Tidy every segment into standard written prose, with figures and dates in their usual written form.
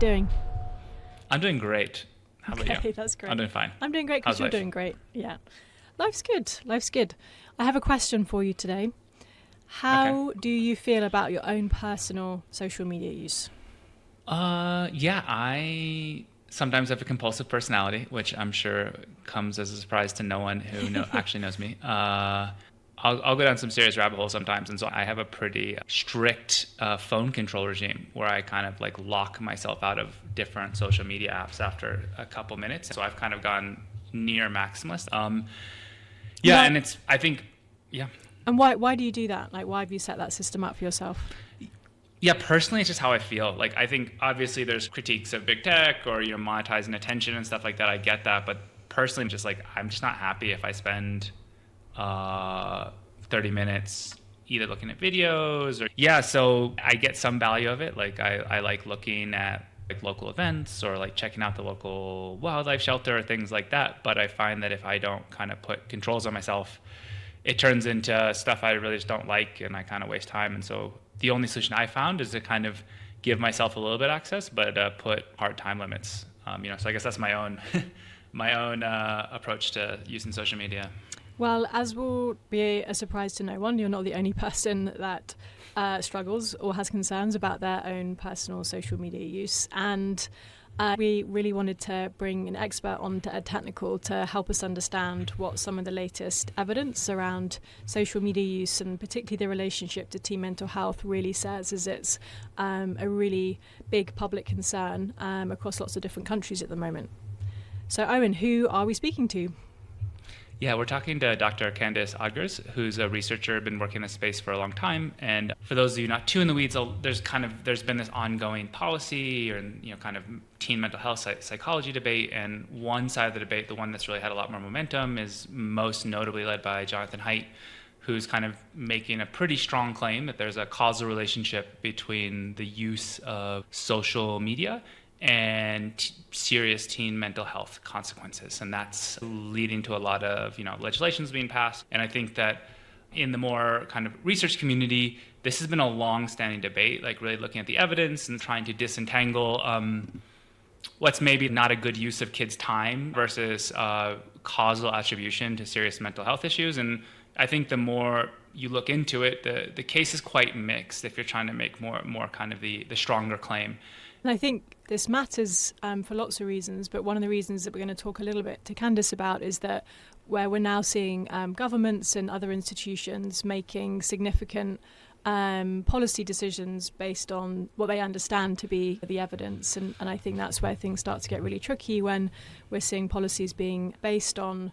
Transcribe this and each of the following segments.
doing? I'm doing great. How about you? Okay, that's great. I'm doing fine. I'm doing great because How's you're life? doing great. Yeah. Life's good. Life's good. I have a question for you today. How do you feel about your own personal social media use? Yeah, I sometimes have a compulsive personality, which I'm sure comes as a surprise to no one who actually knows me. I'll go down some serious rabbit holes sometimes, and so I have a pretty strict phone control regime where I kind of like lock myself out of different social media apps after a couple minutes. So I've kind of gone near maximalist. Yeah, Why- and I think, yeah. And why do you do that? Like, why have you set that system up for yourself? Yeah, personally, it's just how I feel. Like, I think obviously there's critiques of big tech or, monetizing attention and stuff like that. I get that. But personally, I'm just not happy if I spend 30 minutes either looking at videos or, yeah, so I get some value of it. Like, I like looking at like local events or like checking out the local wildlife shelter or things like that. But I find that if I don't kind of put controls on myself, it turns into stuff I really just don't like, and I kind of waste time. And so the only solution I found is to kind of give myself a little bit of access, but put hard time limits. So I guess that's my own approach to using social media. Well, as will be a surprise to no one, you're not the only person that struggles or has concerns about their own personal social media use. And we really wanted to bring an expert on to Ed Technical to help us understand what some of the latest evidence around social media use and particularly the relationship to teen mental health really says, as it's a really big public concern across lots of different countries at the moment. So Owen, who are we speaking to? Yeah, we're talking to Dr. Candice Odgers, who's a researcher, been working in this space for a long time. And for those of you not too in the weeds, there's been this ongoing policy or kind of teen mental health psychology debate. And one side of the debate, the one that's really had a lot more momentum, is most notably led by Jonathan Haidt, who's kind of making a pretty strong claim that there's a causal relationship between the use of social media and serious teen mental health consequences. And that's leading to a lot of, legislations being passed. And I think that in the more kind of research community, this has been a long-standing debate, like really looking at the evidence and trying to disentangle what's maybe not a good use of kids' time versus causal attribution to serious mental health issues. And I think the more you look into it, the case is quite mixed if you're trying to make more kind of the stronger claim. And I think this matters for lots of reasons, but one of the reasons that we're going to talk a little bit to Candice about is that where we're now seeing governments and other institutions making significant policy decisions based on what they understand to be the evidence. And I think that's where things start to get really tricky when we're seeing policies being based on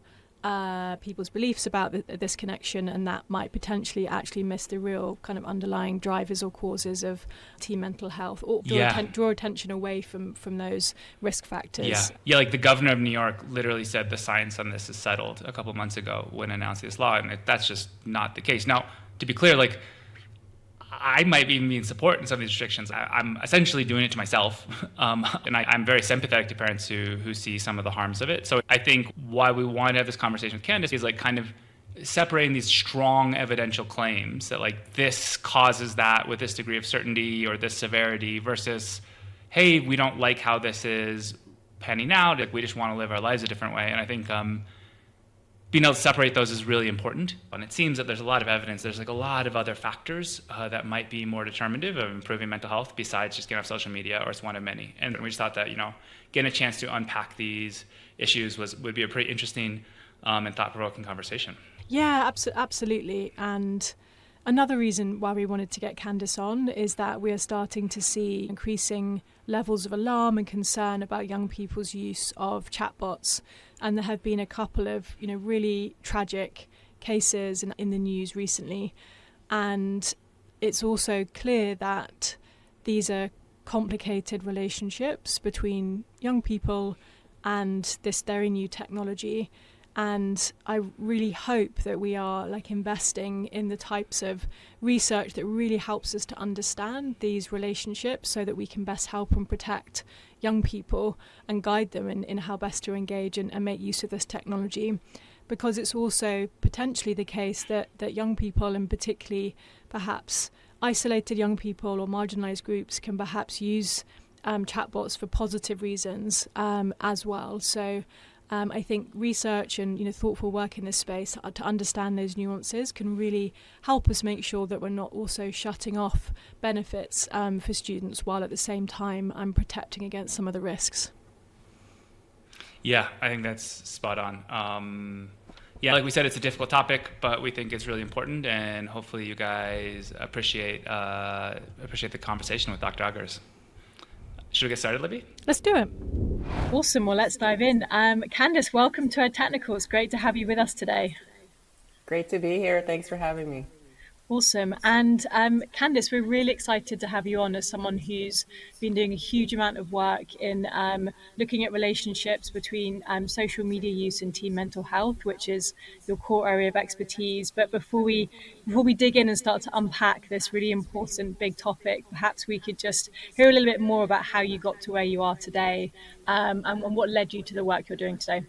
people's beliefs about this connection, and that might potentially actually miss the real kind of underlying drivers or causes of teen mental health, or draw attention away from those risk factors. Yeah, like the governor of New York literally said the science on this is settled a couple of months ago when announcing this law, and that's just not the case. Now, to be clear, like I might even be in support in some of these restrictions. I'm essentially doing it to myself. And I'm very sympathetic to parents who see some of the harms of it. So I think why we want to have this conversation with Candice is like kind of separating these strong evidential claims that like this causes that with this degree of certainty or this severity versus, hey, we don't like how this is panning out. Like we just want to live our lives a different way. And I think being able to separate those is really important. And it seems that there's a lot of evidence. There's like a lot of other factors that might be more determinative of improving mental health besides just getting off social media, or it's one of many. And we just thought that, getting a chance to unpack these issues would be a pretty interesting and thought-provoking conversation. Yeah, absolutely. And another reason why we wanted to get Candice on is that we are starting to see increasing levels of alarm and concern about young people's use of chatbots. And there have been a couple of, really tragic cases in the news recently. And it's also clear that these are complicated relationships between young people and this very new technology. And I really hope that we are investing in the types of research that really helps us to understand these relationships so that we can best help and protect young people and guide them in how best to engage and make use of this technology. Because it's also potentially the case that young people, and particularly perhaps isolated young people or marginalised groups, can perhaps use chatbots for positive reasons as well. So I think research and thoughtful work in this space to understand those nuances can really help us make sure that we're not also shutting off benefits for students while at the same time protecting against some of the risks. Yeah, I think that's spot on. Yeah, like we said, it's a difficult topic, but we think it's really important, and hopefully you guys appreciate the conversation with Dr. Odgers. Should we get started, Libby? Let's do it. Awesome. Well, let's dive in. Candice, welcome to our technical. It's great to have you with us today. Great to be here. Thanks for having me. Awesome. And Candice, we're really excited to have you on as someone who's been doing a huge amount of work in looking at relationships between social media use and teen mental health, which is your core area of expertise. But before we dig in and start to unpack this really important big topic, perhaps we could just hear a little bit more about how you got to where you are today and what led you to the work you're doing today.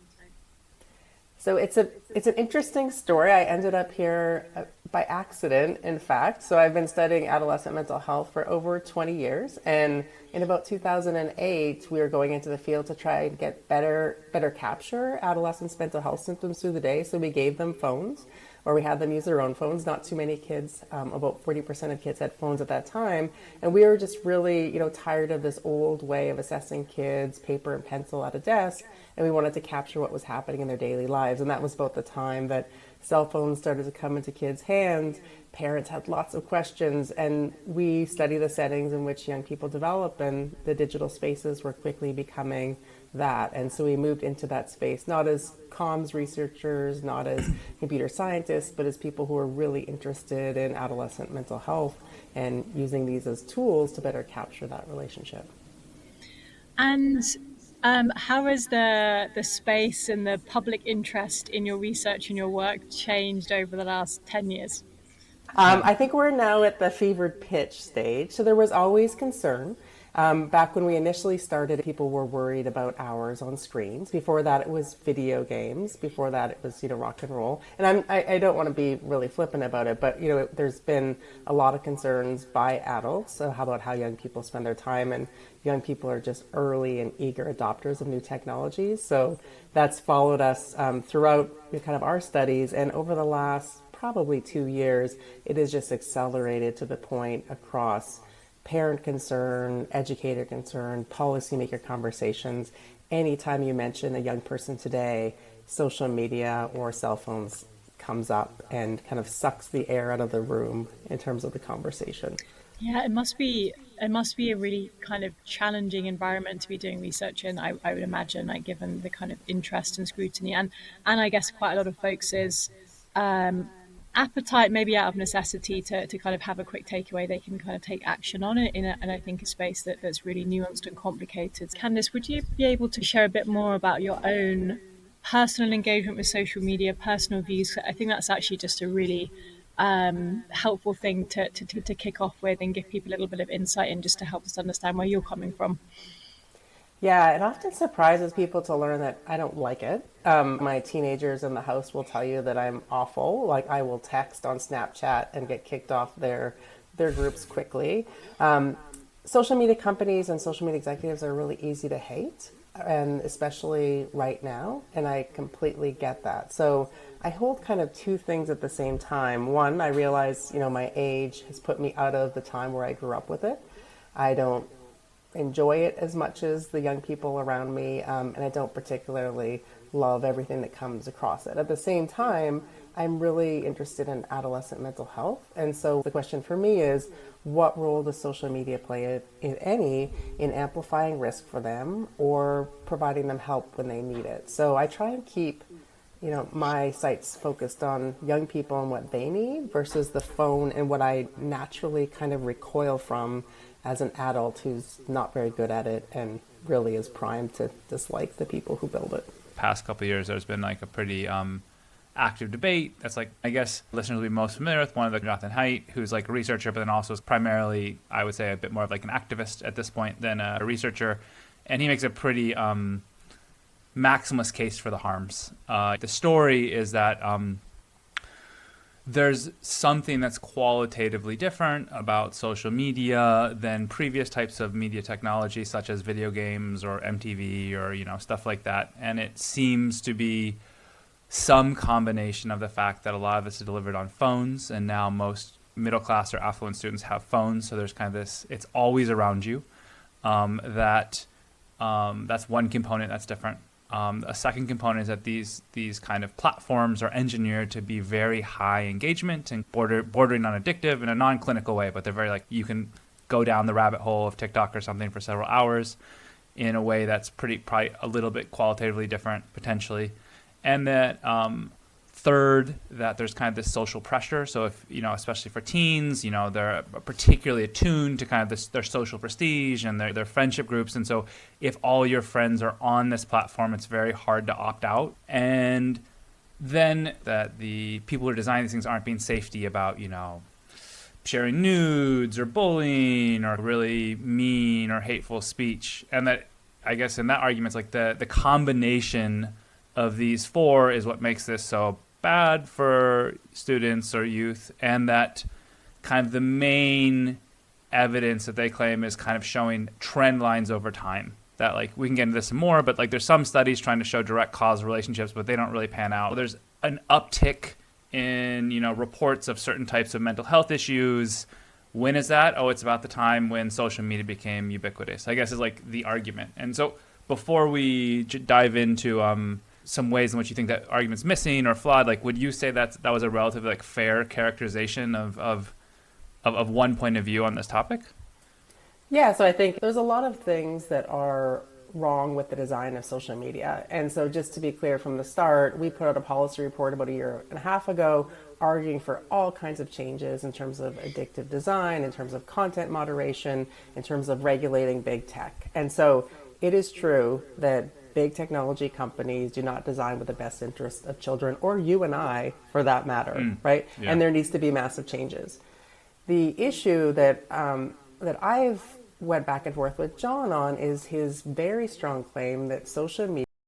So it's an interesting story. I ended up here by accident, in fact. So I've been studying adolescent mental health for over 20 years. And in about 2008, we were going into the field to try and get better capture adolescents' mental health symptoms through the day. So we gave them phones, or we had them use their own phones. Not too many kids, about 40% of kids had phones at that time. And we were just really, tired of this old way of assessing kids, paper and pencil at a desk. And we wanted to capture what was happening in their daily lives. And that was about the time that cell phones started to come into kids' hands. Parents had lots of questions, and we study the settings in which young people develop, and the digital spaces were quickly becoming that. And so we moved into that space, not as comms researchers, not as computer scientists, but as people who are really interested in adolescent mental health and using these as tools to better capture that relationship. And how has the space and the public interest in your research and your work changed over the last 10 years? I think we're now at the fevered pitch stage. So there was always concern. Back when we initially started, people were worried about hours on screens. Before that, it was video games. Before that, it was, rock and roll. And I don't want to be really flippant about it, but, there's been a lot of concerns by adults. So how about how young people spend their time? And young people are just early and eager adopters of new technologies. So that's followed us throughout kind of our studies. And over the last probably 2 years, it has just accelerated to the point across parent concern, educator concern, policymaker conversations. Anytime you mention a young person today, social media or cell phones comes up and kind of sucks the air out of the room in terms of the conversation. Yeah, it must be a really kind of challenging environment to be doing research in, I would imagine, like given the kind of interest and scrutiny and I guess quite a lot of folks is appetite, maybe out of necessity, to kind of have a quick takeaway they can kind of take action on it and I think a space that's really nuanced and complicated. Candice, would you be able to share a bit more about your own personal engagement with social media, personal views? I think that's actually just a really helpful thing to kick off with and give people a little bit of insight in just to help us understand where you're coming from. Yeah, it often surprises people to learn that I don't like it. My teenagers in the house will tell you that I'm awful. Like I will text on Snapchat and get kicked off their groups quickly. Social media companies and social media executives are really easy to hate, and especially right now. And I completely get that. So I hold kind of two things at the same time. One, I realize, my age has put me out of the time where I grew up with it. I don't enjoy it as much as the young people around me, and I don't particularly love everything that comes across it. At the same time, I'm really interested in adolescent mental health, and so the question for me is, what role does social media play, if any, in amplifying risk for them or providing them help when they need it? So I try and keep my sights focused on young people and what they need versus the phone and what I naturally kind of recoil from as an adult who's not very good at it and really is primed to dislike the people who build it. Past couple of years, there's been like a pretty active debate. That's like, I guess listeners will be most familiar with one of the Jonathan Haidt, who's like a researcher, but then also is primarily, I would say, a bit more of like an activist at this point than a researcher. And he makes a pretty maximalist case for the harms. The story is that there's something that's qualitatively different about social media than previous types of media technology, such as video games or MTV or, stuff like that. And it seems to be some combination of the fact that a lot of this is delivered on phones, and now most middle class or affluent students have phones. So there's kind of this, it's always around you. That's one component that's different. A second component is that these kind of platforms are engineered to be very high engagement and bordering on addictive in a non-clinical way, but they're very you can go down the rabbit hole of TikTok or something for several hours in a way that's probably a little bit qualitatively different potentially. And that third, that there's kind of this social pressure. So if, especially for teens, they're particularly attuned to kind of their social prestige and their friendship groups. And so if all your friends are on this platform, it's very hard to opt out. And then that the people who are designing these things aren't being safety about, sharing nudes or bullying or really mean or hateful speech. And that, I guess in that argument, it's like the combination of these four is what makes this so bad for students or youth, and that kind of the main evidence that they claim is kind of showing trend lines over time. That we can get into this some more, but there's some studies trying to show direct causal relationships, but they don't really pan out. There's an uptick in reports of certain types of mental health issues. When is that? Oh, it's about the time when social media became ubiquitous, I guess, is the argument. And so before we dive into some ways in which you think that argument's missing or flawed, would you say that was a relatively fair characterization of one point of view on this topic? Yeah, so I think there's a lot of things that are wrong with the design of social media. And so just to be clear from the start, we put out a policy report about a year and a half ago arguing for all kinds of changes in terms of addictive design, in terms of content moderation, in terms of regulating big tech. And so it is true that big technology companies do not design with the best interest of children, or you and I, for that matter, right? Yeah. And there needs to be massive changes. The issue that I've went back and forth with John on is his very strong claim that social media